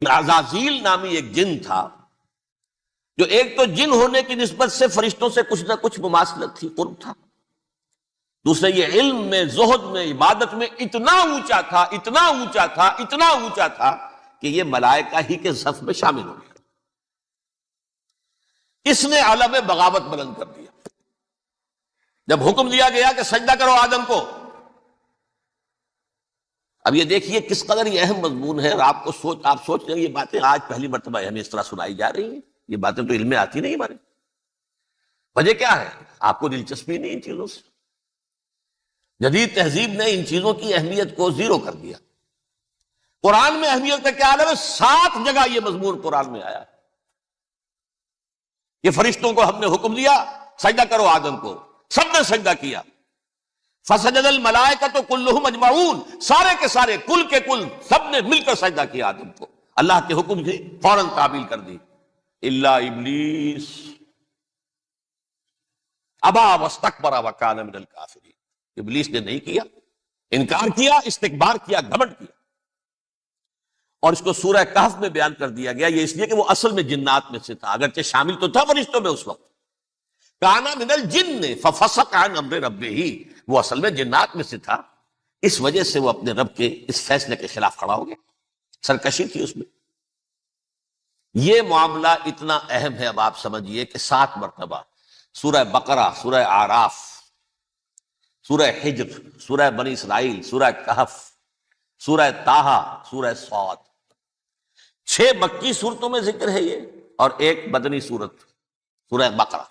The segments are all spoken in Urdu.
عزازیل نامی ایک جن تھا جو ایک تو جن ہونے کی نسبت سے فرشتوں سے کچھ نہ کچھ مماثلت تھی، قرب تھا، دوسرے یہ علم میں، زہد میں، عبادت میں اتنا اونچا تھا، اتنا اونچا تھا، اتنا اونچا تھا کہ یہ ملائکہ ہی کے صف میں شامل ہو گیا۔ اس نے عالم بغاوت بلند کر دیا۔ جب حکم دیا گیا کہ سجدہ کرو آدم کو، اب یہ دیکھیے کس قدر یہ اہم مضمون ہے، اور آپ سوچ رہے ہیں یہ باتیں آج پہلی مرتبہ ہمیں اس طرح سنائی جا رہی ہیں، یہ باتیں تو علم میں آتی نہیں ہمارے۔ وجہ کیا ہے؟ آپ کو دلچسپی نہیں ان چیزوں سے۔ جدید تہذیب نے ان چیزوں کی اہمیت کو زیرو کر دیا۔ قرآن میں اہمیت کا کیا عالم ہے؟ 7 جگہ یہ مضمون قرآن میں آیا ہے۔ یہ فرشتوں کو ہم نے حکم دیا سجدہ کرو آدم کو، سب نے سجدہ کیا۔ فسجد الملائکۃ کلھم اجمعون، سارے کے سارے، کل کے کل، سب نے مل کر سجدہ کیا آدم کو، اللہ کے حکم سے فوراً تعمیل کر دی، الا ابلیس ابا واستکبر وکان من الکافرین۔ ابلیس نے نہیں کیا، انکار کیا، استکبار کیا، گھمنڈ کیا۔ اور اس کو سورہ کہف میں بیان کر دیا گیا، یہ اس لیے کہ وہ اصل میں جنات میں سے تھا، اگرچہ شامل تو تھا فرشتوں میں اس وقت۔ کانا من الجن ففسق عن امر ربہ، وہ اصل میں جنات میں سے تھا، اس وجہ سے وہ اپنے رب کے اس فیصلے کے خلاف کھڑا ہو گیا، سرکشی تھی اس میں۔ یہ معاملہ اتنا اہم ہے، اب آپ سمجھیے کہ 7 مرتبہ سورہ بقرہ، سورہ اعراف، سورہ حجر، سورہ بنی اسرائیل، سورہ کہف، سورہ طٰہٰ، سورہ صاد، 6 مکی صورتوں میں ذکر ہے یہ، اور ایک مدنی صورت سورہ بقرہ۔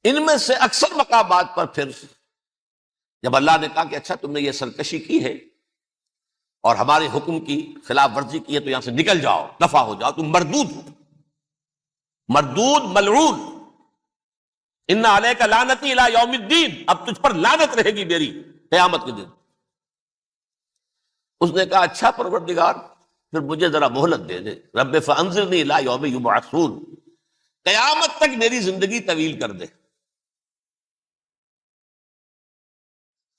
ان میں سے اکثر مقامات پر پھر جب اللہ نے کہا کہ اچھا تم نے یہ سرکشی کی ہے اور ہمارے حکم کی خلاف ورزی کی ہے تو یہاں سے نکل جاؤ، دفع ہو جاؤ، تم مردود ہو، مردود، ملعون، ان علیک لعنتی الی یوم الدین، اب تجھ پر لعنت رہے گی میری قیامت کے دن۔ اس نے کہا اچھا پروردگار پھر مجھے ذرا مہلت دے دے، رب فانظرنی الی یوم یبعثون، قیامت تک میری زندگی طویل کر دے۔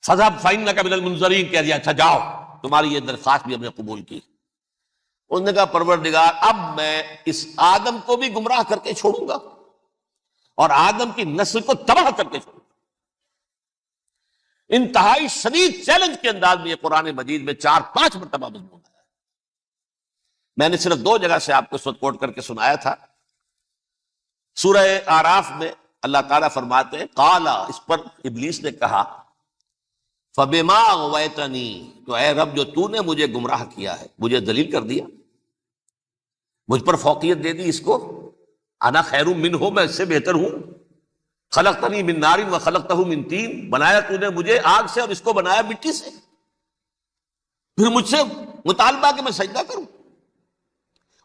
فذهب فإنك من المنظرین، کہہ دیا اچھا جاؤ، تمہاری یہ درخواست بھی ہم نے قبول کی۔ اس نے کہا پروردگار اب میں اس آدم کو بھی گمراہ کر کے چھوڑوں گا اور آدم کی نسل کو تباہ کر کے چھوڑوں گا۔ انتہائی شدید چیلنج کے انداز میں یہ قرآن مجید میں 4-5 مرتبہ مضمون آیا ہے۔ میں نے صرف 2 جگہ سے آپ کو اس وقت کوٹ کر کے سنایا تھا۔ سورہ اعراف میں اللہ تعالیٰ فرماتے ہیں قالا، اس پر ابلیس نے کہا فبما اغویتنی، تو اے رب جو تو نے مجھے گمراہ کیا ہے، مجھے ذلیل کر دیا، مجھ پر فوقیت دے دی اس کو، انا خیر منہ، میں اس سے بہتر ہوں، خلقتنی من نار وخلقتہ من طین، بنایا تو نے مجھے آگ سے اور اس کو بنایا مٹی سے، پھر مجھ سے مطالبہ کہ میں سجدہ کروں،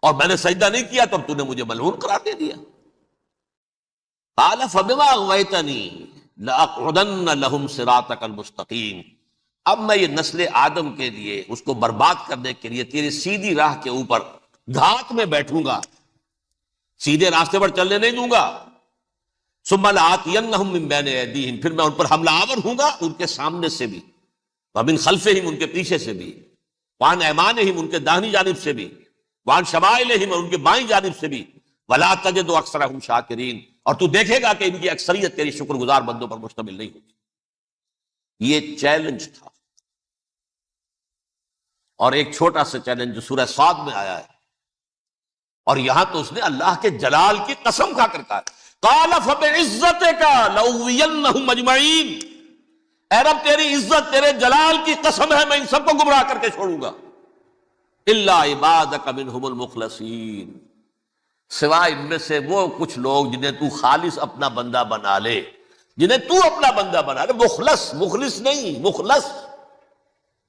اور میں نے سجدہ نہیں کیا تو اب تو نے مجھے ملعون قرار دے دیا۔ قال فبما اغویتنی لأقعدن لهم صراطک المستقیم، اب میں یہ نسل آدم کے لیے، اس کو برباد کرنے کے لیے تیری سیدھی راہ کے اوپر گھات میں بیٹھوں گا، سیدھے راستے پر چلنے نہیں دوں گا۔ ثم لآتینہم من بین ایدیہم، پھر میں ان پر حملہ آور ہوں گا، ان کے سامنے سے بھی، ومن خلفہم، ان کے پیچھے سے بھی، وعن ایمانہم، ان کے داہنی جانب سے بھی، وعن شمائلہم، اور ان کے بائیں جانب سے بھی، ولا تجد اکثرہم شاکرین، اور تو دیکھے گا کہ ان کی اکثریت تیری شکر گزار بندوں پر مشتمل نہیں ہوگی۔ یہ چیلنج تھا، اور ایک چھوٹا سا چیلنج جو سورہ صاد میں آیا ہے، اور یہاں تو اس نے اللہ کے جلال کی قسم کھا کر کہا قال فبعزتک لأغوینہم اجمعین، اے رب تیری عزت، تیرے جلال کی قسم ہے میں ان سب کو گمراہ کر کے چھوڑوں گا، الا عبادک منہم المخلصین، سوائے ان میں سے وہ کچھ لوگ جنہیں تو خالص اپنا بندہ بنا لے، جنہیں تو اپنا بندہ بنا لے، مخلص، مخلص نہیں، مخلص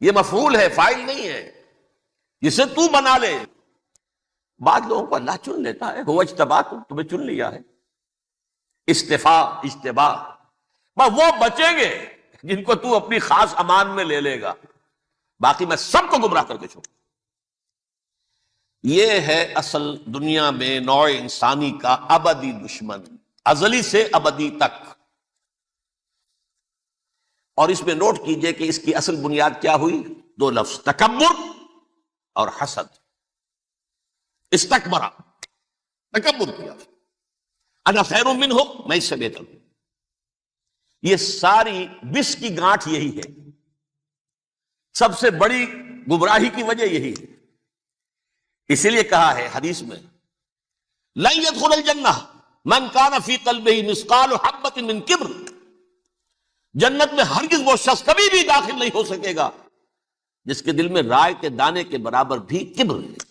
یہ مفعول ہے، فاعل نہیں ہے، جسے تو بنا لے۔ بعض لوگوں کو اللہ چن لیتا ہے، هو اجتباکم، تمہیں چن لیا ہے، استفاء، اجتباء، وہ بچیں گے جن کو تو اپنی خاص امان میں لے لے گا، باقی میں سب کو گمراہ کر کے چھوڑوں۔ یہ ہے اصل دنیا میں نوع انسانی کا ابدی دشمن، ازلی سے ابدی تک۔ اور اس میں نوٹ کیجئے کہ اس کی اصل بنیاد کیا ہوئی؟ 2 لفظ، تکبر اور حسد۔ استکبرا، تکبر کیا، انا خیر منہ، میں اس سے بہتر ہوں. یہ ساری بس کی گانٹھ یہی ہے، سب سے بڑی گمراہی کی وجہ یہی ہے. اسی لیے کہا ہے حدیث میں لن يدخل الجنہ من کان فی قلبہ مثقال حبۃ من کبر، جنت میں ہرگز وہ شخص کبھی بھی داخل نہیں ہو سکے گا جس کے دل میں رائے کے دانے کے برابر بھی کبر ہے.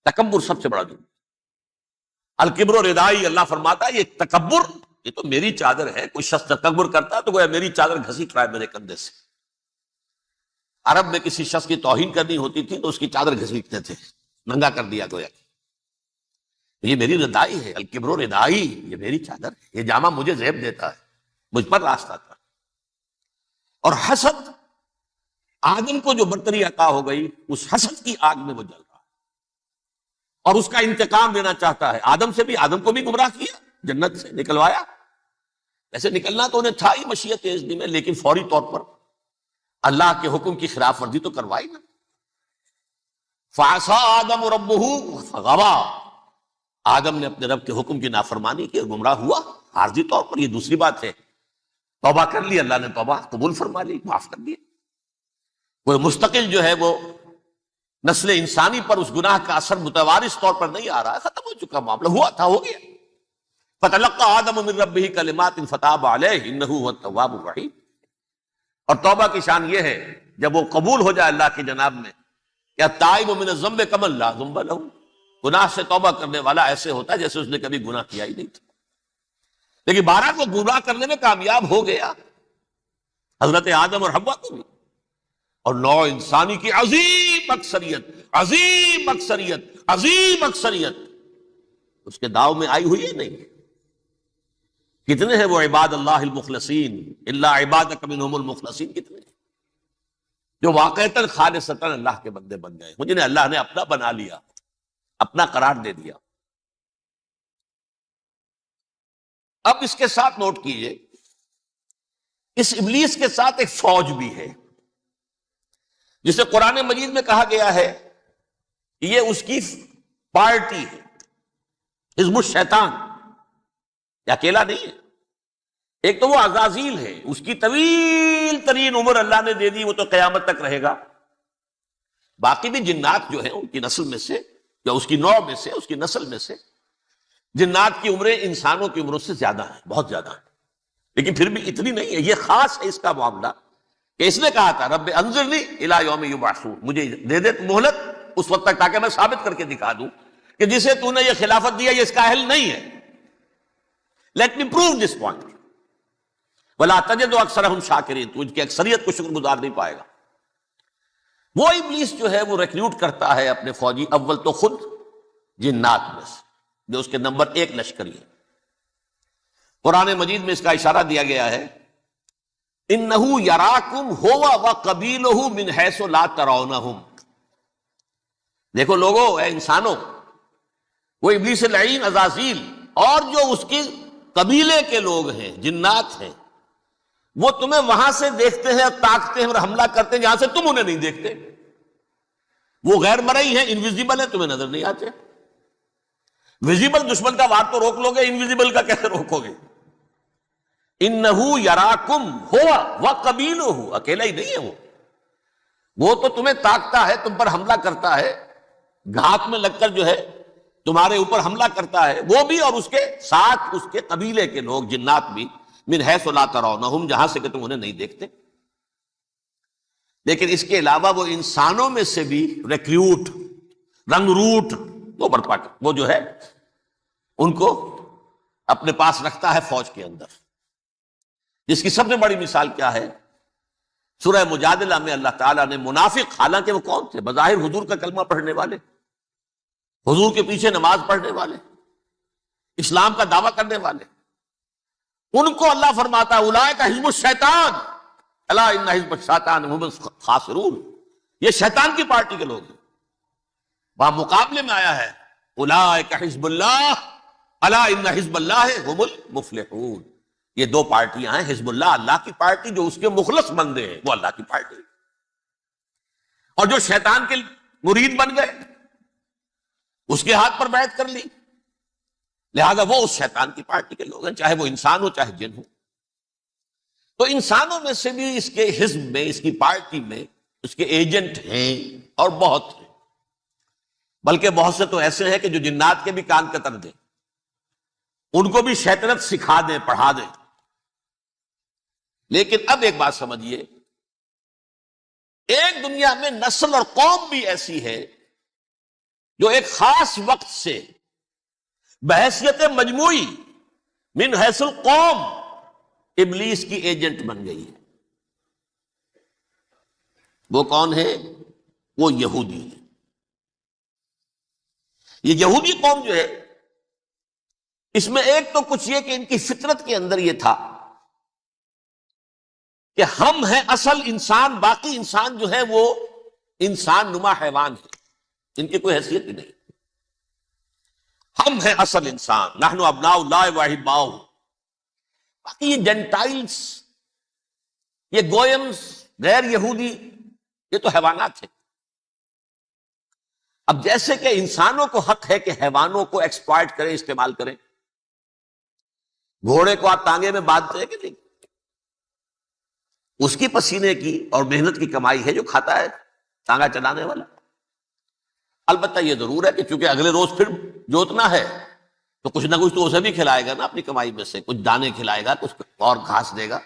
تکبر سب سے بڑا جرم. الکبر ردائی، اللہ فرماتا ہے یہ تکبر، یہ تو میری چادر ہے. کوئی شخص تکبر کرتا ہے تو گویا میری چادر گھسیٹ رہا ہے میرے کندھے سے. عرب میں کسی شخص کی توہین کرنی ہوتی تھی تو اس کی چادر گھسیٹتے تھے، ننگا کر دیا گویا. یہ میری ردائی ہے، الکبر ردائی، یہ میری چادر ہے، یہ جامہ مجھے زیب دیتا ہے، مجھ پر راستہ تھا. اور حسد، آدم کو جو برتری عطا ہو گئی اس حسد کی آگ میں وہ جل رہا ہے اور اس کا انتقام لینا چاہتا ہے. آدم سے بھی، آدم کو بھی گمراہ کیا، جنت سے نکلوایا. ایسے نکلنا تو انہیں تھا ہی مشیت اذن میں، لیکن فوری طور پر اللہ کے حکم کی خلاف ورزی تو کروائی نا. فعصى آدم ربہ فغوى، آدم نے اپنے رب کے حکم کی نافرمانی کی اور گمراہ ہوا عارضی طور پر. یہ دوسری بات ہے، توبہ کر لی، اللہ نے توبہ قبول فرما لی، معاف کر دیا. کوئی مستقل جو ہے وہ نسل انسانی پر اس گناہ کا اثر متوارث طور پر نہیں آ رہا ہے، ختم ہو چکا معاملہ، ہوا تھا ہو گیا. فتلقى آدم من ربہ کلمات فتاب علیہ انہ هو التواب الرحیم. اور توبہ کی شان یہ ہے جب وہ قبول ہو جائے اللہ کی جناب میں، کیا تائب من الذنب کمن لا ذنب لہ، گناہ سے توبہ کرنے والا ایسے ہوتا ہے جیسے اس نے کبھی گناہ کیا ہی نہیں تھا. لیکن بہرحال وہ گناہ کرنے میں کامیاب ہو گیا، حضرت آدم اور حوا کو بھی. اور نوع انسانی کی عظیم اکثریت، عظیم اکثریت، عظیم اکثریت اس کے داؤ میں آئی ہوئی ہے نہیں. کتنے ہیں وہ عباد اللہ المخلصین، الا عبادک منہم المخلصین، کتنے ہیں جو واقعتاً خالصتاً اللہ کے بندے بن گئے، جنہیں اللہ نے اپنا بنا لیا، اپنا قرار دے دیا. اب اس کے ساتھ نوٹ کیجئے، اس ابلیس کے ساتھ ایک فوج بھی ہے جسے قرآن مجید میں کہا گیا ہے یہ اس کی پارٹی ہے، حزب الشیطان. یہ اکیلا نہیں ہے. ایک تو وہ عزازیل ہے، اس کی طویل ترین عمر اللہ نے دے دی، وہ تو قیامت تک رہے گا. باقی بھی جنات جو ہیں ان کی نسل میں سے، یا اس کی نوع میں سے، اس کی نسل میں سے، جنات کی عمریں انسانوں کی عمروں سے زیادہ ہیں، بہت زیادہ ہیں. لیکن پھر بھی اتنی نہیں ہے. یہ خاص ہے اس کا معاملہ کہ اس نے کہا تھا رب انظرنی الی یوم یبعثون، مجھے دے دے مہلت اس وقت تک تاکہ میں ثابت کر کے دکھا دوں کہ جسے تو نے یہ خلافت دیا یہ اس کا اہل نہیں ہے. Let me prove this point. ولا تجد اکثرہم شاکرین، تو ان کی اکثریت کو شکر گزار نہیں پائے گا. وہ ابلیس جو ہے وہ ریکروٹ کرتا ہے اپنے فوجی، اول تو خود جنات میں سے جو اس کے نمبر 1 لشکری ہے. قرآن مجید میں اس کا اشارہ دیا گیا ہے انہ یراکم ہوا وقبیلہ من حیث لا ترونہم. دیکھو لوگو، اے انسانوں، وہ ابلیس لعین عزازیل اور جو اس کے قبیلے کے لوگ ہیں، جنات ہیں، وہ تمہیں وہاں سے دیکھتے ہیں اور تاکتے ہیں اور حملہ کرتے ہیں جہاں سے تم انہیں نہیں دیکھتے. وہ غیر مرئی ہیں، انویزیبل ہیں، تمہیں نظر نہیں آتے. ویزیبل دشمن کا وار تو روک لو گے، انویزیبل کا کیسے روکو گے؟ انہو یراکم ہوا وقبیلہ، اکیلا ہی نہیں ہے وہ تو تمہیں تاکتا ہے، تم پر حملہ کرتا ہے، گھات میں لگ کر جو ہے تمہارے اوپر حملہ کرتا ہے، وہ بھی اور اس کے ساتھ اس کے قبیلے کے لوگ جنات بھی، من حیث لا ترونہم، جہاں سے کہ تم انہیں نہیں دیکھتے. لیکن اس کے علاوہ وہ انسانوں میں سے بھی ریکریوٹ، رنگ روٹ، وہ جو ہے ان کو اپنے پاس رکھتا ہے فوج کے اندر. جس کی سب سے بڑی مثال کیا ہے؟ سورہ مجادلہ میں اللہ تعالیٰ نے منافق، حالانکہ وہ کون تھے؟ بظاہر حضور کا کلمہ پڑھنے والے، حضور کے پیچھے نماز پڑھنے والے، اسلام کا دعویٰ کرنے والے، ان کو اللہ فرماتا ہے اولئک حزب الشیطان الا ان حزب الشیطان هم الخاسرون، یہ شیطان کی پارٹی کے لوگ ہیں. وہاں مقابلے میں آیا ہے اولئک حزب اللہ الا ان حزب اللہ هم المفلحون. یہ دو پارٹیاں ہیں، حزب اللہ اللہ کی پارٹی جو اس کے مخلص بندے ہیں وہ اللہ کی پارٹی، اور جو شیطان کے مرید بن گئے اس کے ہاتھ پر بیعت کر لی، لہذا وہ اس شیطان کی پارٹی کے لوگ ہیں، چاہے وہ انسان ہو چاہے جن ہو۔ تو انسانوں میں سے بھی اس کے حزب میں، اس کی پارٹی میں اس کے ایجنٹ ہیں اور بہت ہیں، بلکہ بہت سے تو ایسے ہیں کہ جو جنات کے بھی کان کتر دیں، ان کو بھی شیطنت سکھا دیں، پڑھا دیں۔ لیکن اب ایک بات سمجھیے، ایک دنیا میں نسل اور قوم بھی ایسی ہے جو ایک خاص وقت سے بحیثیت مجموعی من حیث القوم ابلیس کی ایجنٹ بن گئی ہے۔ وہ کون ہے؟ وہ یہودی ہے۔ یہ یہودی قوم جو ہے، اس میں ایک تو کچھ یہ کہ ان کی فطرت کے اندر یہ تھا کہ ہم ہیں اصل انسان، باقی انسان جو ہے وہ انسان نما حیوان ہے، ان کی کوئی حیثیت ہی نہیں۔ ہم ہیں اصل انسان، نحن ابناء اللہ واحباؤ۔ باقی یہ جینٹائلز، یہ گوئمز، غیر یہودی، یہ تو حیوانات ہیں۔ اب جیسے کہ انسانوں کو حق ہے کہ حیوانوں کو ایکسپلائٹ کریں، استعمال کریں۔ گھوڑے کو آپ ٹانگے میں باندھتے ہیں کہ نہیں؟ اس کی پسینے کی اور محنت کی کمائی ہے جو کھاتا ہے ٹانگا چلانے والا۔ البتہ یہ ضرور ہے کہ چونکہ اگلے روز پھر جوتنا ہے تو کچھ نہ کچھ تو اسے بھی کھلائے گا نا، اپنی کمائی میں سے کچھ دانے کھلائے گا، کچھ اور گھاس دے گا،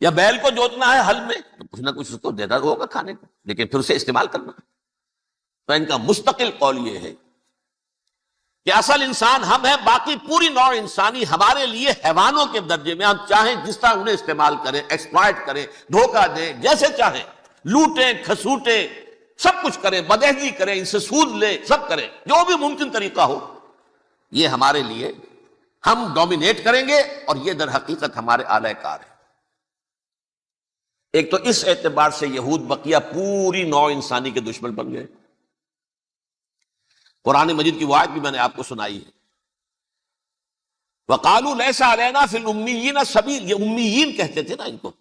یا بیل کو جوتنا ہے ہل میں تو کچھ نہ کچھ اس کو دیتا ہوگا کھانے کو، لیکن پھر اسے استعمال کرنا۔ تو ان کا مستقل قول یہ ہے کہ اصل انسان ہم ہیں، باقی پوری نوع انسانی ہمارے لیے حیوانوں کے درجے میں، ہم چاہیں جس طرح انہیں استعمال کریں، ایکسپلائٹ کریں، دھوکہ دیں، جیسے چاہیں، لوٹیں کھسوٹیں، سب کچھ کریں، بدہضی کریں، ان سے سود لیں، سب کریں، جو بھی ممکن طریقہ ہو، یہ ہمارے لیے، ہم ڈومینیٹ کریں گے، اور یہ در حقیقت ہمارے اعلی کار ہے۔ ایک تو اس اعتبار سے یہود بقیہ پوری نوع انسانی کے دشمن بن گئے۔ قرآن مجید کی وہ آیت بھی میں نے آپ کو سنائی ہے، وَقَالُوا لَيْسَ عَلَيْنَا فِي الْأُمِّيِّينَ سَبِيلٌ، یہ امیین کہتے تھے نا ان کو،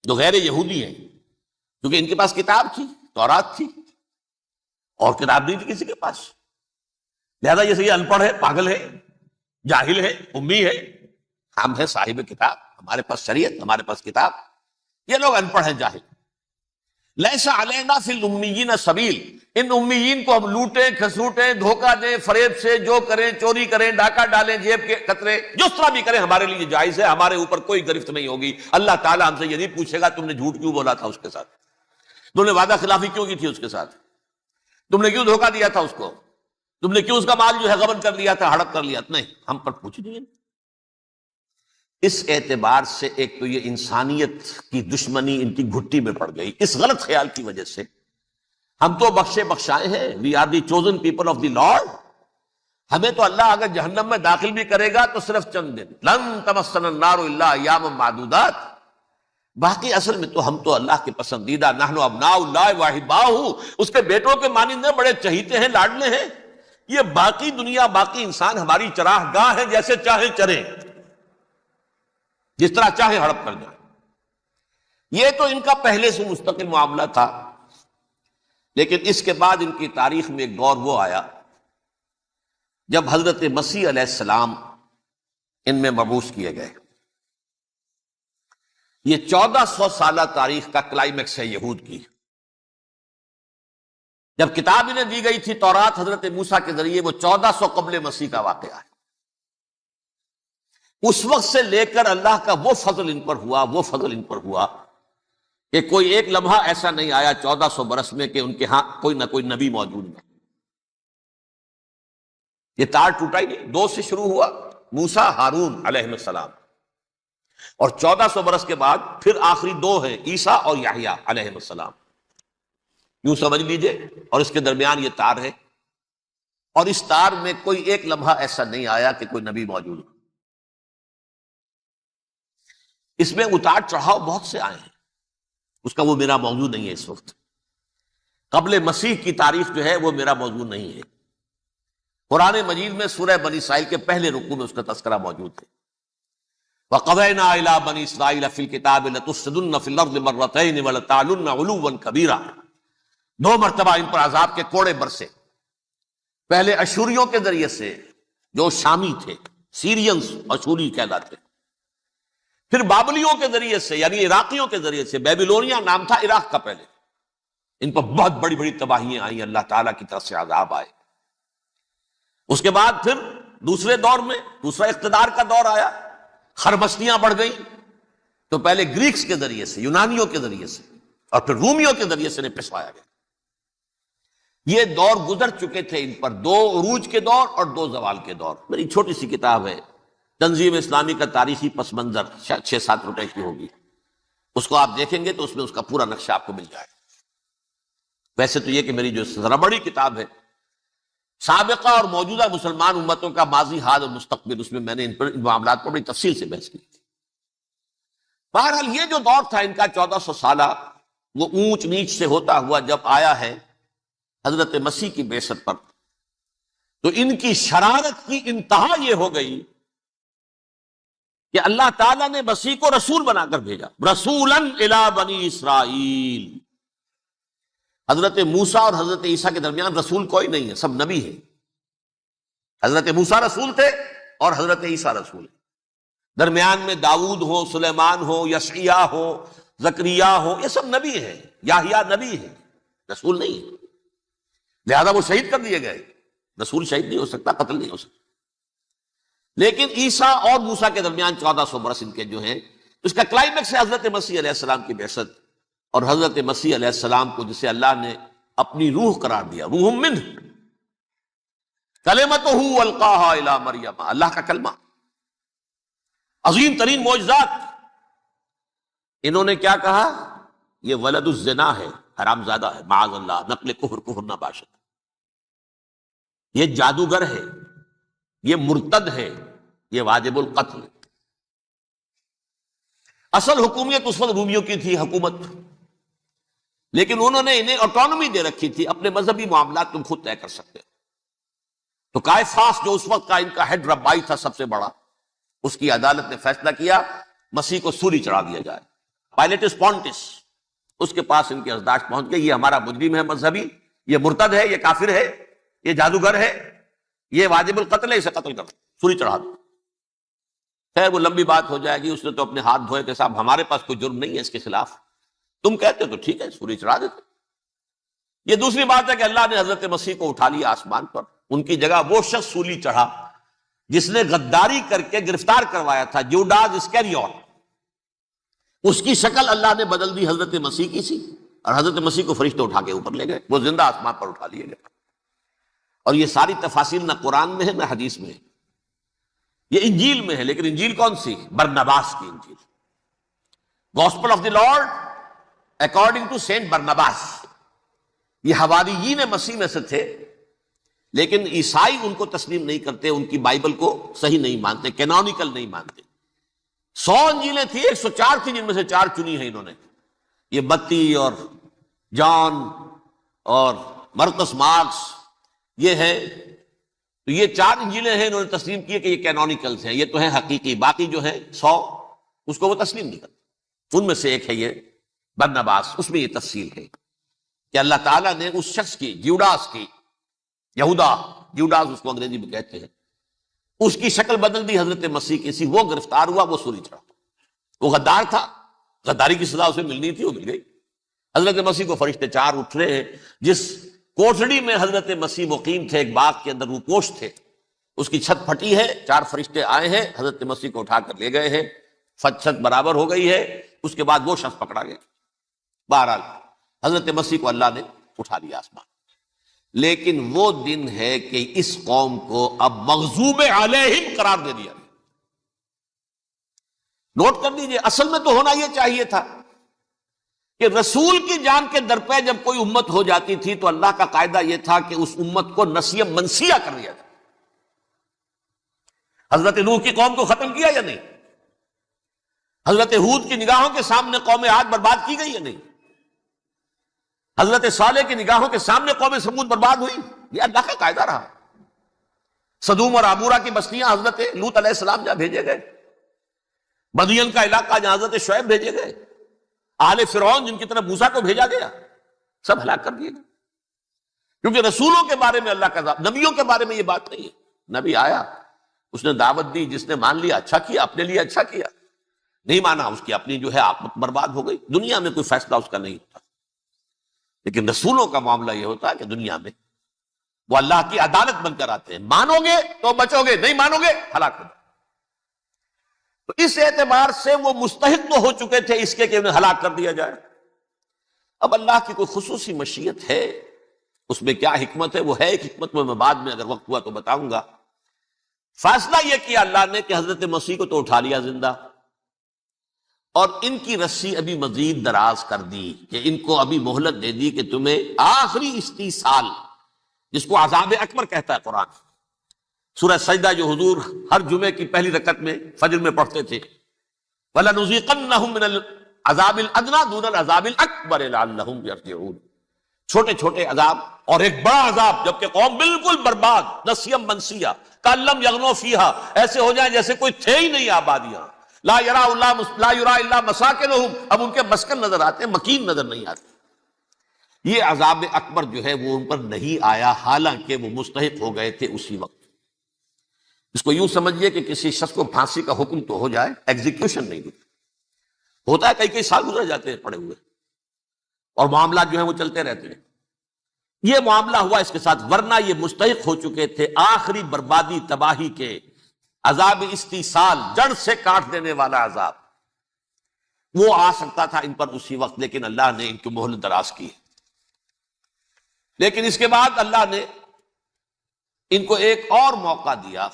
جو غیر یہودی ہیں، کیونکہ ان کے پاس کتاب تھی، تورات تھی، اور کتاب نہیں تھی کسی کے پاس، لہذا یہ یہ ان پڑھ ہے، پاگل ہے، جاہل ہے، امی ہے۔ ہم ہیں صاحب کتاب، ہمارے پاس شریعت، ہمارے پاس کتاب، یہ لوگ ان پڑھ ہیں، جاہل۔ لیسا علینا فی الامیین سبیل، ان امیین کو ہم لوٹیں کھسوٹیں، دھوکہ دیں، فریب سے جو کریں، چوری کریں، ڈاکہ ڈالیں، جیب کے قطرے، جس طرح بھی کریں ہمارے لیے جائز ہے، ہمارے اوپر کوئی گرفت نہیں ہوگی۔ اللہ تعالیٰ ہم سے یہ نہیں پوچھے گا تم نے جھوٹ کیوں بولا تھا اس کے ساتھ، تم نے وعدہ خلافی کیوں کی تھی اس کے ساتھ، تم نے کیوں دھوکہ دیا تھا اس کو، تم نے کیوں اس کا مال جو ہے غبن کر لیا تھا، ہڑپ کر لیا تھا، نہیں، ہم پر پوچھ نہیں۔ اس اعتبار سے ایک تو یہ انسانیت کی دشمنی ان کی گھٹی میں پڑ گئی، اس غلط خیال کی وجہ سے ہم تو بخشے بخشائے ہیں، we are the chosen people of the lord, ہمیں تو اللہ اگر جہنم میں داخل بھی کرے گا تو صرف چند دن، لن تمسنا النار الا ایاما معدودات، باقی اصل میں تو ہم تو اللہ کے پسندیدہ، نحن ابناء اللہ واحباؤہ، اس کے بیٹوں کے مانند بڑے چہیتے ہیں، لاڈلے ہیں۔ یہ باقی دنیا، باقی انسان ہماری چراہ گاہ ہے، جیسے چاہیں چریں، جس طرح چاہے ہڑپ کر جائیں۔ یہ تو ان کا پہلے سے مستقل معاملہ تھا، لیکن اس کے بعد ان کی تاریخ میں ایک دور وہ آیا جب حضرت مسیح علیہ السلام ان میں مبعوث کیے گئے۔ یہ 1400 سالہ تاریخ کا کلائمیکس ہے یہود کی۔ جب کتاب انہیں دی گئی تھی تورات حضرت موسیٰ کے ذریعے، وہ 1400 قبل مسیح کا واقعہ ہے۔ اس وقت سے لے کر اللہ کا وہ فضل ان پر ہوا، وہ فضل ان پر ہوا کہ کوئی ایک لمحہ ایسا نہیں آیا 1400 برس میں کہ ان کے ہاں کوئی نہ کوئی نبی موجود نہیں۔ یہ تار ٹوٹا ہی نہیں، 2 سے شروع ہوا، موسیٰ ہارون علیہ السلام، اور 1400 برس کے بعد پھر آخری 2 ہیں، عیسیٰ اور یحییٰ علیہ السلام، یوں سمجھ لیجئے، اور اس کے درمیان یہ تار ہے، اور اس تار میں کوئی ایک لمحہ ایسا نہیں آیا کہ کوئی نبی موجود ہو۔ اس میں اتار چڑھاؤ بہت سے آئے ہیں، اس کا وہ میرا موضوع نہیں ہے اس وقت۔ قبل مسیح کی تاریخ جو ہے وہ میرا موضوع نہیں ہے۔ قرآن مجید میں سورہ بنی اسرائیل کے پہلے رکوع میں اس کا تذکرہ موجود ہے۔ وَقَضَيْنَا إِلَىٰ بَنِي إِسْرَائِيلَ فِي الْكِتَابِ لَتُفْسِدُنَّ فِي الْأَرْضِ مَرَّتَيْنِ وَلَتَعْلُنَّ عُلُوًّا كَبِيرًا، 2 مرتبہ ان پر عذاب کے کوڑے برسے، پہلے اشوریوں کے ذریعے سے جو شامی تھے، سیرینز اشوری کہلاتے، پھر بابلیوں کے ذریعے سے یعنی عراقیوں کے ذریعے سے، بیبیلونیا نام تھا عراق کا پہلے، ان پر بہت بڑی بڑی تباہیاں آئیں، اللہ تعالیٰ کی طرف سے عذاب آئے۔ اس کے بعد پھر دوسرے دور میں دوسرا اقتدار کا دور آیا، خرمستیاں بڑھ گئیں، تو پہلے گریکس کے ذریعے سے، یونانیوں کے ذریعے سے، اور پھر رومیوں کے ذریعے سے پسوایا گیا۔ یہ دور گزر چکے تھے، ان پر 2 عروج کے دور اور 2 زوال کے دور۔ میری چھوٹی سی کتاب ہے تنظیم اسلامی کا تاریخی پس منظر، شاید 6-7 روپے کی ہوگی، اس کو آپ دیکھیں گے تو اس میں اس کا پورا نقشہ آپ کو مل جائے گا۔ ویسے تو یہ کہ میری جو ذرا بڑی کتاب ہے سابقہ اور موجودہ مسلمان امتوں کا ماضی، حال اور مستقبل، اس میں نے ان معاملات پر بڑی تفصیل سے بحث کی تھی۔ بہرحال یہ جو دور تھا ان کا 1400 سالہ، وہ اونچ نیچ سے ہوتا ہوا جب آیا ہے حضرت مسیح کی بعثت پر، تو ان کی شرارت کی انتہا یہ ہو گئی کہ اللہ تعالیٰ نے مسیح کو رسول بنا کر بھیجا، رسولاً الی بنی اسرائیل۔ حضرت موسیٰ اور حضرت عیسیٰ کے درمیان رسول کوئی نہیں ہے، سب نبی ہیں۔ حضرت موسیٰ رسول تھے اور حضرت عیسیٰ رسول ہیں، درمیان میں داؤد ہو، سلیمان ہو، یشعیاہ ہو، زکریا ہو، یہ سب نبی ہیں، یحییٰ نبی ہیں، رسول نہیں ہے، لہذا وہ شہید کر دیے گئے۔ رسول شہید نہیں ہو سکتا، قتل نہیں ہو سکتا۔ لیکن عیسیٰ اور موسیٰ کے درمیان 1400 برس ان کے جو ہیں، اس کا کلائمیکس ہے حضرت مسیح علیہ السلام کی بعثت، اور حضرت مسیح علیہ السلام کو جسے اللہ نے اپنی روح قرار دیا، روح منہ، کلمتہ القاہا الی مریم، اللہ کا کلمہ، عظیم ترین معجزات۔ انہوں نے کیا کہا؟ یہ ولد الزنا ہے، حرام زادہ ہے، معاذ اللہ، نقل کفر نہ باشد، یہ جادوگر ہے، یہ مرتد ہے، یہ واجب القتل۔ اصل حکومت اس وقت رومیوں کی تھی حکومت، لیکن انہوں نے انہیں آٹونومی دے رکھی تھی، اپنے مذہبی معاملات تم خود طے کر سکتے۔ تو کائفاس جو اس وقت کا ان کا ہیڈ ربائی تھا سب سے بڑا، اس کی عدالت نے فیصلہ کیا مسیح کو سولی چڑھا دیا جائے۔ پائلیٹس پونٹس، اس کے پاس ان کی ازداش پہنچ گئی، یہ ہمارا مجرم ہے مذہبی، یہ مرتد ہے، یہ کافر ہے، یہ جادوگر ہے، یہ واجب القتل ہے، اسے قتل کر دو، سولی چڑھا دو۔ خیر وہ لمبی بات ہو جائے گی، اس نے تو اپنے ہاتھ دھوئے کہ صاحب ہمارے پاس کوئی جرم نہیں ہے اس کے خلاف، تم کہتے ہو تو ٹھیک ہے، سولی چڑھا دیتے۔ یہ دوسری بات ہے کہ اللہ نے حضرت مسیح کو اٹھا لیا آسمان پر، ان کی جگہ وہ شخص سولی چڑھا جس نے غداری کر کے گرفتار کروایا تھا، جوڈاس اسکریوٹ، اس کی شکل اللہ نے بدل دی حضرت مسیح کی سی، اور حضرت مسیح کو فرشتے اٹھا کے اوپر لے گئے، وہ زندہ آسمان پر اٹھا لیے گئے۔ اور یہ ساری تفاصیل نہ قرآن میں ہے نہ حدیث میں ہے، یہ انجیل میں ہے، لیکن انجیل کون سی؟ برنباس کی انجیل، gospel of the lord according to saint Barnabas. یہ حواریین مسیح میں سے تھے، لیکن عیسائی ان کو تسلیم نہیں کرتے، ان کی بائبل کو صحیح نہیں مانتے، کینونیکل نہیں مانتے۔ 100 انجیلیں تھیں، 104 تھیں، جن میں سے 4 چنی ہیں انہوں نے، یہ متی اور جان اور مرقس مارکس، یہ ہے، تو یہ 4 انجیلیں ہیں، انہوں نے تسلیم کیے کہ یہ کینونیکلز ہیں، یہ تو ہیں حقیقی، باقی جو ہے 100 اس کو وہ تسلیم نہیں کرتے۔ ان میں سے ایک ہے یہ برنباس، اس میں یہ تفصیل ہے کہ اللہ تعالیٰ نے اس شخص کی، جیوڈاس کی، یہودا جیوڈاس اس کو انگریزی میں کہتے ہیں، اس کی شکل بدل دی حضرت مسیح کی سی، وہ گرفتار ہوا، وہ سولی چڑھا، وہ غدار تھا، غداری کی سزا اسے ملنی تھی، وہ مل گئی۔ حضرت مسیح کو فرشتے 4 اٹھ رہے ہیں، جس کوٹڑی میں حضرت مسیح مقیم تھے، ایک باغ کے اندر روپوش تھے، اس کی چھت پھٹی ہے، 4 فرشتے آئے ہیں، حضرت مسیح کو اٹھا کر لے گئے ہیں، چھت برابر ہو گئی ہے، اس کے بعد وہ شخص پکڑا گیا۔ بہرحال حضرت مسیح کو اللہ نے اٹھا لیا آسمان۔ لیکن وہ دن ہے کہ اس قوم کو اب مغضوب علیہم قرار دے دیا۔ نوٹ کر لیجئے، اصل میں تو ہونا یہ چاہیے تھا کہ رسول کی جان کے در پہ جب کوئی امت ہو جاتی تھی تو اللہ کا قاعدہ یہ تھا کہ اس امت کو نسیہ منسیہ کر دیا جائے۔ حضرت نوح کی قوم کو ختم کیا یا نہیں؟ حضرت ہود کی نگاہوں کے سامنے قوم عاد برباد کی گئی یا نہیں؟ حضرت صالح کی نگاہوں کے سامنے قوم سمود برباد ہوئی، یہ اللہ کا قاعدہ رہا۔ سدوم اور عمورہ کی بستیاں حضرت لوط علیہ السلام جہاں بھیجے گئے، مدین کا علاقہ جہاں حضرت شعیب بھیجے گئے، آل فرعون جن کی طرف موسیٰ کو بھیجا گیا، سب ہلاک کر دیے گئے۔ کیونکہ رسولوں کے بارے میں اللہ کا عذاب، نبیوں کے بارے میں یہ بات نہیں ہے۔ نبی آیا، اس نے دعوت دی، جس نے مان لیا اچھا کیا، اپنے لیے اچھا کیا، نہیں مانا اس کی اپنی جو ہے عاقبت برباد ہو گئی، دنیا میں کوئی فیصلہ اس کا نہیں ہوتا۔ لیکن رسولوں کا معاملہ یہ ہوتا ہے کہ دنیا میں وہ اللہ کی عدالت بن کر آتے ہیں، مانو گے تو بچو گے، نہیں مانو گے ہلاک ہو جائے۔ تو اس اعتبار سے وہ مستحق تو ہو چکے تھے اس کے کہ انہیں ہلاک کر دیا جائے۔ اب اللہ کی کوئی خصوصی مشیت ہے، اس میں کیا حکمت ہے، وہ ہے ایک حکمت، میں بعد میں اگر وقت ہوا تو بتاؤں گا۔ فیصلہ یہ کیا اللہ نے کہ حضرت مسیح کو تو اٹھا لیا زندہ، اور ان کی رسی ابھی مزید دراز کر دی، کہ ان کو ابھی مہلت دے دی کہ تمہیں آخری استیصال، جس کو عذاب اکبر کہتا ہے قرآن، سورہ سجدہ جو حضور ہر جمعے کی پہلی رکعت میں فجر میں پڑھتے تھے، وَلَنُذِيقَنَّهُم مِّنَ الْعَذَابِ الْأَدْنَىٰ دُونَ الْعَذَابِ الْأَكْبَرِ لَعَلَّهُمْ يَرْجِعُونَ، چھوٹے چھوٹے عذاب اور ایک بڑا عذاب، جبکہ قوم بالکل برباد، نسیم منسیہ، کأن لم یغنوا فیہا، ایسے ہو جائیں جیسے کوئی تھے ہی نہیں آبادیاں، لا یرا الا مساکنہم، اب ان کے مسکن نظر آتے ہیں، مکین نظر نہیں آتے۔ یہ عذاب اکبر جو ہے وہ ان پر نہیں آیا، حالانکہ وہ مستحق ہو گئے تھے اسی وقت۔ اس کو یوں سمجھیے کہ کسی شخص کو پھانسی کا حکم تو ہو جائے، ایگزیکیوشن نہیں ہوتا ہے، کئی سال گزر جاتے ہیں پڑے ہوئے، اور معاملات جو ہیں وہ چلتے رہتے ہیں۔ یہ معاملہ ہوا اس کے ساتھ، ورنہ یہ مستحق ہو چکے تھے آخری بربادی تباہی کے، عذاب استیصال، جڑ سے کاٹ دینے والا عذاب، وہ آ سکتا تھا ان پر اسی وقت، لیکن اللہ نے ان کی مہلت دراز کی۔ لیکن اس کے بعد اللہ نے ان کو ایک اور موقع دیا،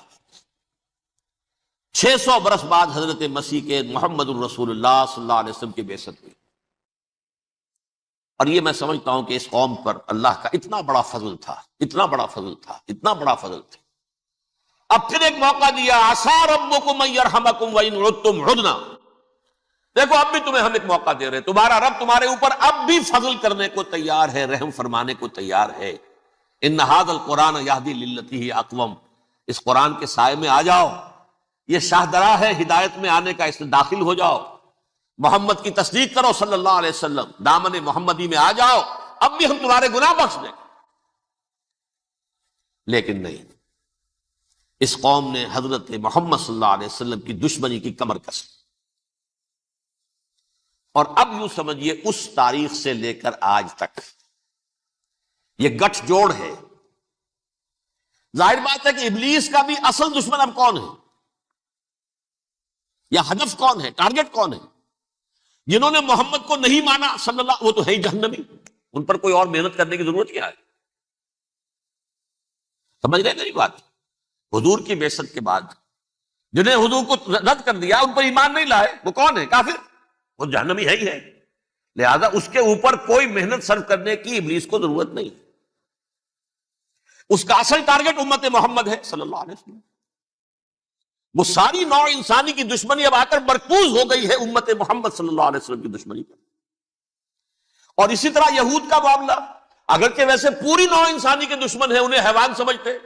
600 برس بعد حضرت مسیح کے محمد الرسول اللہ صلی اللہ علیہ وسلم کی بعثت ہوئی، اور یہ میں سمجھتا ہوں کہ اس قوم پر اللہ کا اتنا بڑا فضل تھا، اتنا بڑا فضل تھا، اتنا بڑا فضل تھا۔ اب پھر ایک موقع دیا، عسیٰ ربکم ان یرحمکم وان عدتم عدنا، دیکھو اب بھی تمہیں ہم ایک موقع دے رہے ہیں، تمہارا رب تمہارے اوپر اب بھی فضل کرنے کو تیار ہے، رحم فرمانے کو تیار ہے۔ ان ھذا القرآن یہدی للتی ہی اقوم، اس قرآن کے سائے میں آ جاؤ، یہ شاہدرا ہے ہدایت میں آنے کا، اس میں داخل ہو جاؤ، محمد کی تصدیق کرو صلی اللہ علیہ وسلم، دامن محمدی میں آ جاؤ، اب بھی ہم تمہارے گناہ بخش دیں۔ لیکن نہیں، اس قوم نے حضرت محمد صلی اللہ علیہ وسلم کی دشمنی کی کمر کسی، اور اب یوں سمجھیے اس تاریخ سے لے کر آج تک یہ گٹھ جوڑ ہے۔ ظاہر بات ہے کہ ابلیس کا بھی اصل دشمن اب کون ہے، یا ہدف کون ہے، ٹارگٹ کون ہے؟ جنہوں نے محمد کو نہیں مانا صلی اللہ، وہ تو ہے ہی جہنمی، ان پر کوئی اور محنت کرنے کی ضرورت کیا ہے؟ سمجھ رہے میری بات؟ حضور کی بعثت کے بعد جنہیں حضور کو رد کر دیا، ان پر ایمان نہیں لائے، وہ کون ہے؟ کافر، وہ جہنمی ہے ہی ہے، لہذا اس کے اوپر کوئی محنت صرف کرنے کی ابلیس کو ضرورت نہیں، اس کا اصل ٹارگٹ امت محمد ہے صلی اللہ علیہ وسلم۔ وہ ساری نوع انسانی کی دشمنی اب آ کر مرکوز ہو گئی ہے امت محمد صلی اللہ علیہ وسلم کی دشمنی پر۔ اور اسی طرح یہود کا معاملہ، اگرچہ ویسے پوری نوع انسانی کے دشمن ہیں، انہیں حیوان سمجھتے،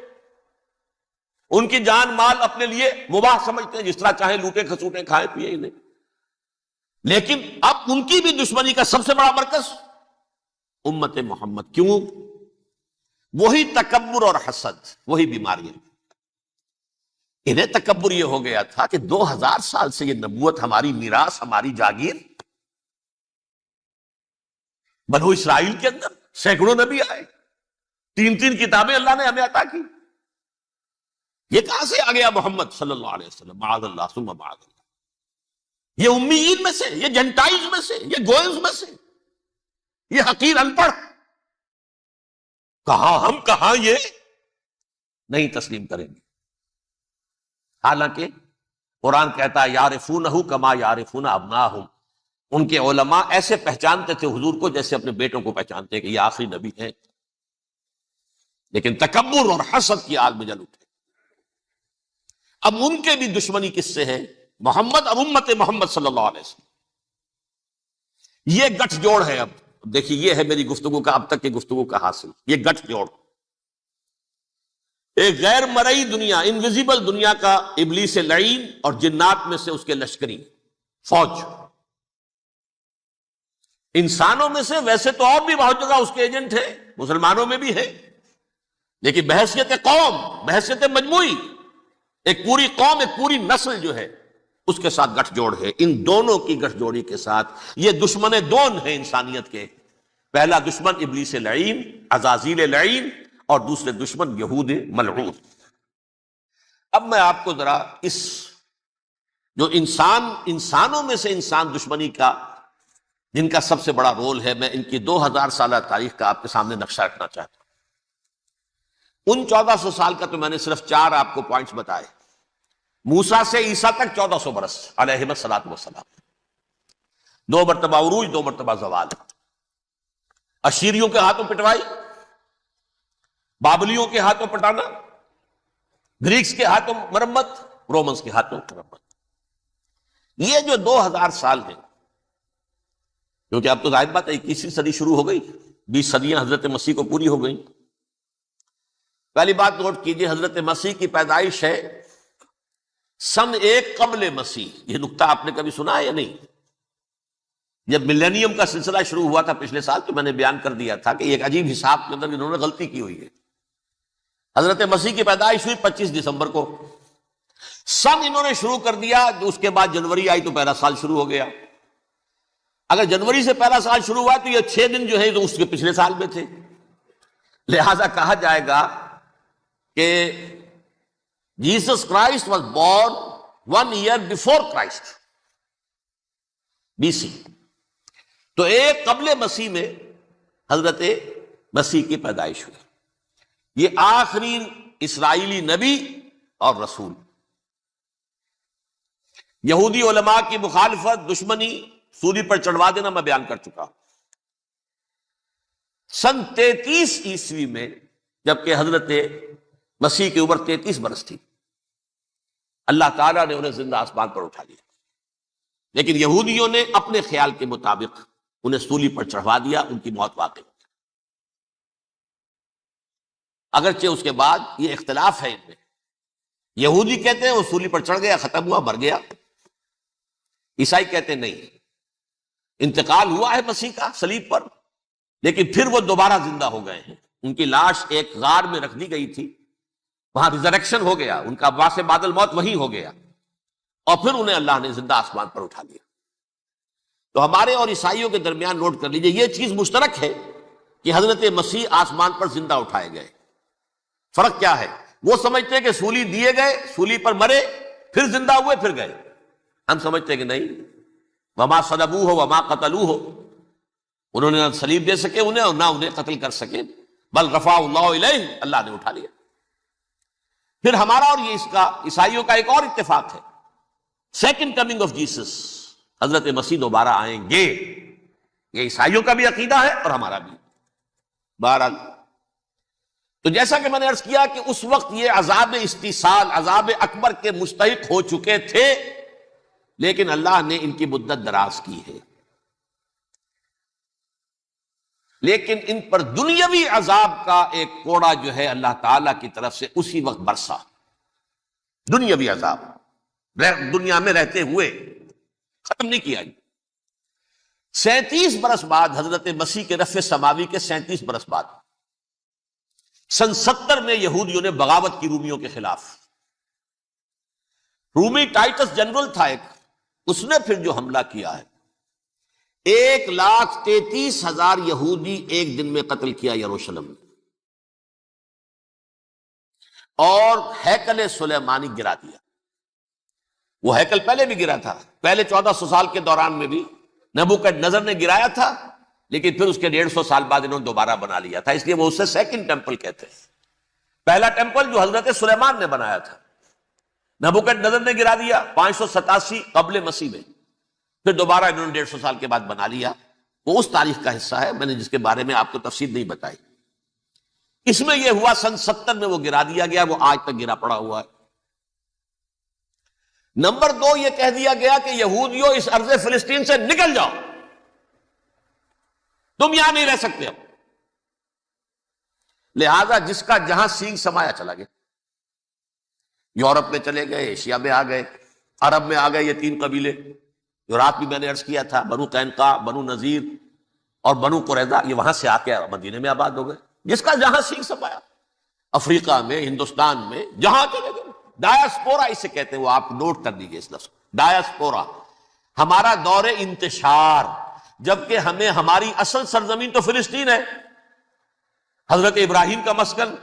ان کی جان مال اپنے لیے مباح سمجھتے ہیں، جس طرح چاہے لوٹے کھسوٹے کھائے پیے انہیں، لیکن اب ان کی بھی دشمنی کا سب سے بڑا مرکز امت محمد۔ کیوں؟ وہی تکبر اور حسد، وہی بیماریاں۔ انہیں تکبر یہ ہو گیا تھا کہ 2000 سال سے یہ نبوت ہماری میراث، ہماری جاگیر، بنو اسرائیل کے اندر سینکڑوں نبی آئے، 3 کتابیں اللہ نے ہمیں عطا کی، یہ کہاں سے آ گیا محمد صلی اللہ علیہ وسلم؟ معاذ اللہ ثم معاذ اللہ، یہ امیین میں سے، یہ جنٹائلز میں سے، یہ گوئنز میں سے، یہ حقیر ان پڑھ، کہاں ہم کہاں یہ نہیں تسلیم کریں گے۔ حالانکہ قرآن کہتا ہے یعرفونہ کما یعرفون ابناہم، ان کے علماء ایسے پہچانتے تھے حضور کو جیسے اپنے بیٹوں کو پہچانتے ہیں کہ یہ آخری نبی ہے، لیکن تکبر اور حسد کی آگ میں جل اٹھے۔ اب ان کے بھی دشمنی کس سے ہے؟ محمد اور امت محمد صلی اللہ علیہ وسلم۔ یہ گٹھ جوڑ ہے۔ اب دیکھیے، یہ ہے میری گفتگو کا اب تک کی گفتگو کا حاصل، یہ گٹھ جوڑ، ایک غیر مرئی دنیا، انویزیبل دنیا کا ابلیس لعین اور جنات میں سے اس کے لشکری فوج، انسانوں میں سے ویسے تو اور بھی بہت جگہ اس کے ایجنٹ ہے، مسلمانوں میں بھی ہے، لیکن بحیثیت قوم، بحیثیت مجموعی، ایک پوری قوم، ایک پوری نسل جو ہے اس کے ساتھ گٹھ جوڑ ہے۔ ان دونوں کی گٹھ جوڑی کے ساتھ یہ دشمن دون ہیں انسانیت کے، پہلا دشمن ابلیس لعین، عزازیل لعین، اور دوسرے دشمن یہود ملعون۔ اب میں آپ کو ذرا اس جو انسانوں میں سے انسان دشمنی کا جن کا سب سے بڑا رول ہے، میں ان کی 2000 سالہ تاریخ کا آپ کے سامنے نقشہ رکھنا چاہتا ہوں۔ ان 1400 سال کا تو میں نے صرف 4 آپ کو پوائنٹس بتائے۔ موسیٰ سے عیسیٰ تک 1400 برس علیہ الصلوۃ والسلام، 2 مرتبہ عروج، 2 مرتبہ زوال، اشیریوں کے ہاتھوں پٹوائی، بابلیوں کے ہاتھوں پٹانا، گریکس کے ہاتھوں مرمت، رومنس کے ہاتھوں مرمت۔ یہ جو 2000 سال ہیں، کیونکہ اب تو ظاہر بات ہے 21ویں صدی شروع ہو گئی، 20 صدیاں حضرت مسیح کو پوری ہو گئی۔ پہلی بات نوٹ کیجئے، حضرت مسیح کی پیدائش ہے سن 1 قبل مسیح۔ یہ نکتہ آپ نے کبھی سنا ہے یا نہیں؟ جب ملینیم کا سلسلہ شروع ہوا تھا پچھلے سال، تو میں نے بیان کر دیا تھا کہ ایک عجیب حساب کے اندر انہوں نے غلطی کی ہوئی ہے۔ حضرت مسیح کی پیدائش ہوئی 25 دسمبر کو، سن انہوں نے شروع کر دیا، اس کے بعد جنوری آئی تو پہلا سال شروع ہو گیا۔ اگر جنوری سے پہلا سال شروع ہوا تو یہ 6 دن جو ہے تو اس کے پچھلے سال میں تھے، لہذا کہا جائے گا کہ Jesus Christ was born 1 year before Christ، BC۔ تو 1 قبل مسیح میں حضرت مسیح کی پیدائش ہوئی۔ یہ آخری اسرائیلی نبی اور رسول۔ یہودی علماء کی مخالفت، دشمنی، سولی پر چڑھوا دینا میں بیان کر چکا ہوں۔ سن 33 عیسوی میں جبکہ حضرت مسیح کی عمر 33 برس تھی، اللہ تعالیٰ نے انہیں زندہ آسمان پر اٹھا لیا، لیکن یہودیوں نے اپنے خیال کے مطابق انہیں سولی پر چڑھوا دیا، ان کی موت واقع ہو گئی۔ اگرچہ اس کے بعد یہ اختلاف ہے ان میں، یہودی کہتے ہیں وہ سولی پر چڑھ گیا، ختم ہوا، مر گیا، عیسائی کہتے ہیں نہیں، انتقال ہوا ہے مسیح کا صلیب پر، لیکن پھر وہ دوبارہ زندہ ہو گئے ہیں۔ ان کی لاش ایک غار میں رکھ دی گئی تھی، وہاں ریزریکشن ہو گیا، ان کا باعث بعد الموت وہی ہو گیا، اور پھر انہیں اللہ نے زندہ آسمان پر اٹھا لیا۔ تو ہمارے اور عیسائیوں کے درمیان نوٹ کر لیجئے، یہ چیز مشترک ہے کہ حضرت مسیح آسمان پر زندہ اٹھائے گئے۔ فرق کیا ہے؟ وہ سمجھتے ہیں کہ سولی دیے گئے، سولی پر مرے، پھر زندہ ہوئے، پھر گئے۔ ہم سمجھتے ہیں کہ نہیں، وما صلبوہ وما قتلوہ، انہوں نے نہ صلیب دے سکے انہیں اور نہ انہیں قتل کر سکے، بل رفعہ اللہ الیہ، اللہ نے اٹھا لیا۔ پھر ہمارا اور یہ اس کا عیسائیوں کا ایک اور اتفاق ہے، سیکنڈ کمنگ آف جیسس، حضرت مسیح دوبارہ آئیں گے، یہ عیسائیوں کا بھی عقیدہ ہے اور ہمارا بھی۔ بہرحال تو جیسا کہ میں نے عرض کیا کہ اس وقت یہ عذاب استیصال، عذاب اکبر کے مستحق ہو چکے تھے، لیکن اللہ نے ان کی مدت دراز کی ہے، لیکن ان پر دنیاوی عذاب کا ایک کوڑا جو ہے اللہ تعالی کی طرف سے اسی وقت برسا۔ دنیاوی عذاب دنیا میں رہتے ہوئے ختم نہیں کیا۔ 37 برس بعد، حضرت مسیح کے رفع سماوی کے 37 برس بعد، سن 70 میں یہودیوں نے بغاوت کی رومیوں کے خلاف۔ رومی ٹائٹس جنرل تھا ایک، اس نے پھر جو حملہ کیا ہے، 1,33,000 یہودی ایک دن میں قتل کیا یروشلم میں، اور ہیکل سلیمانی گرا دیا۔ وہ ہیکل پہلے بھی گرا تھا، پہلے 1400 سال کے دوران میں بھی نبوکدنضر نے گرایا تھا، لیکن پھر اس کے 150 سال بعد انہوں نے دوبارہ بنا لیا تھا، اس لیے وہ اسے سیکنڈ ٹیمپل کہتے ہیں۔ پہلا ٹیمپل جو حضرت سلیمان نے بنایا تھا، نبوکدنضر نے گرا دیا 587 قبل مسیح میں، پھر دوبارہ انہوں نے 150 سال کے بعد بنا لیا۔ وہ اس تاریخ کا حصہ ہے، میں نے جس کے بارے میں آپ کو تفصیل نہیں بتائی۔ اس میں یہ ہوا سن 70 میں وہ گرا دیا گیا، وہ آج تک گرا پڑا ہوا ہے۔ نمبر 2، یہ کہہ دیا گیا کہ یہودیوں اس ارض فلسطین سے نکل جاؤ، تم یہاں نہیں رہ سکتے اب۔ لہذا جس کا جہاں سینگ سمایا چلا گیا، یورپ میں چلے گئے، ایشیا میں آ گئے، عرب میں آ گئے یہ 3 قبیلے جو رات بھی میں نے عرض کیا تھا، بنو قینقاع، بنو نذیر اور بنو قریظہ، یہ وہاں سے آ کے مدینے میں آباد ہو گئے، جس کا جہاں سینگ سمایا۔ افریقہ میں، ہندوستان میں، جہاں چلے گئے، ڈایاسپورا اسے کہتے ہیں، وہ آپ نوٹ کر دیجئے اس لفظ ڈایاسپورا، ہمارا دور انتشار، جبکہ ہمیں ہماری اصل سرزمین تو فلسطین ہے، حضرت ابراہیم کا مسکن،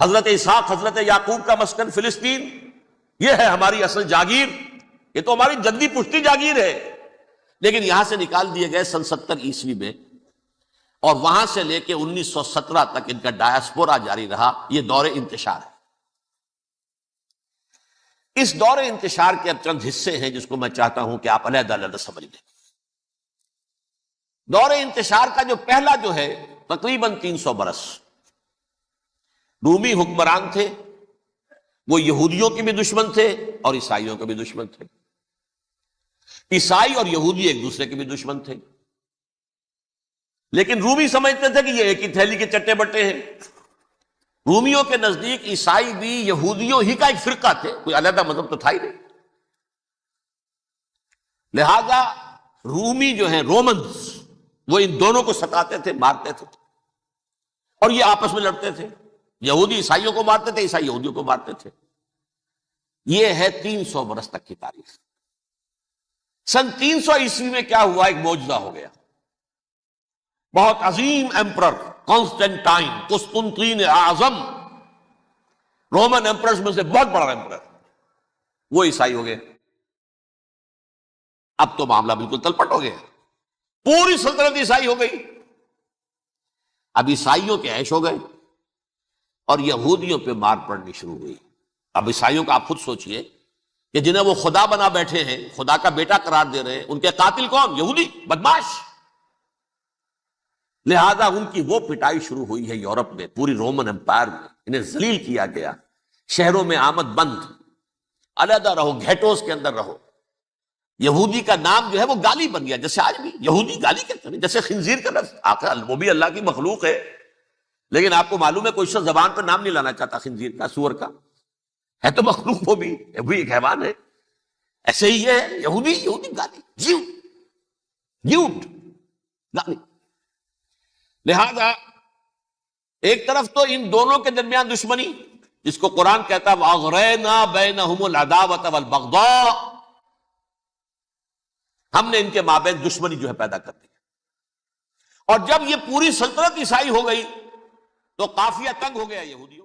حضرت اسحاق حضرت یعقوب کا مسکن فلسطین، یہ ہے ہماری اصل جاگیر، یہ تو ہماری جدی پشتی جاگیر ہے، لیکن یہاں سے نکال دیے گئے سن 70 عیسوی میں، اور وہاں سے لے کے 1917 تک ان کا ڈایاسپورا جاری رہا۔ یہ دور انتشار ہے۔ اس دور انتشار کے اب چند حصے ہیں جس کو میں چاہتا ہوں کہ آپ علیحدہ علیحدہ سمجھ لیں۔ دور انتشار کا جو پہلا جو ہے تقریباً 300 برس، رومی حکمران تھے، وہ یہودیوں کے بھی دشمن تھے اور عیسائیوں کے بھی دشمن تھے، عیسائی اور یہودی ایک دوسرے کے بھی دشمن تھے، لیکن رومی سمجھتے تھے کہ یہ ایک ہی تھیلی کے چٹے بٹے ہیں۔ رومیوں کے نزدیک عیسائی بھی یہودیوں ہی کا ایک فرقہ تھے، کوئی علیحدہ مذہب تو تھا ہی نہیں، لہذا رومی جو ہیں رومنز، وہ ان دونوں کو ستاتے تھے، مارتے تھے، اور یہ آپس میں لڑتے تھے، یہودی عیسائیوں کو مارتے تھے، عیسائی یہودیوں کو مارتے تھے۔ یہ ہے 300 برس تک کی تاریخ۔ سن 300 عیسوی میں کیا ہوا؟ ایک معجزہ ہو گیا۔ بہت عظیم ایمپرر کانسٹینٹائن، قسطنطین اعظم، رومن ایمپررز میں سے بہت بڑا ایمپرر، وہ عیسائی ہو گئے۔ اب تو معاملہ بالکل تلپٹ ہو گیا، پوری سلطنت عیسائی ہو گئی۔ اب عیسائیوں کے عیش ہو گئے اور یہودیوں پہ مار پڑنی شروع ہوئی۔ اب عیسائیوں کا آپ خود سوچئے کہ جنہیں وہ خدا بنا بیٹھے ہیں، خدا کا بیٹا قرار دے رہے ہیں، ان کے قاتل کون؟ یہودی بدماش۔ لہذا ان کی وہ پٹائی شروع ہوئی ہے یورپ میں، پوری رومن امپائر میں، انہیں ذلیل کیا گیا، شہروں میں آمد بند، علیحدہ رہو، گھیٹوز کے اندر رہو۔ یہودی کا نام جو ہے وہ گالی بن گیا، جیسے آج بھی یہودی گالی کہتے ہیں، جیسے خنزیر کا لفظ، آخر وہ بھی اللہ کی مخلوق ہے، لیکن آپ کو معلوم ہے کوئی شخص زبان پہ نام نہیں لانا چاہتا خنزیر کا، سور کا، ہے تو مخلوق، وہ بھی ایک حیوان ہے۔ ایسے ہی ہے یہودی گالی، جیوٹ گالی۔ لہذا ایک طرف تو ان دونوں کے درمیان دشمنی، جس کو قرآن کہتا ہے وَأَغْرَيْنَا بَيْنَهُمُ الْعَدَاوَةَ وَالْبَغْضَاءَ، ہم نے ان کے مابین دشمنی جو ہے پیدا کر دی، اور جب یہ پوری سلطنت عیسائی ہو گئی تو قافیہ تنگ ہو گیا یہودیوں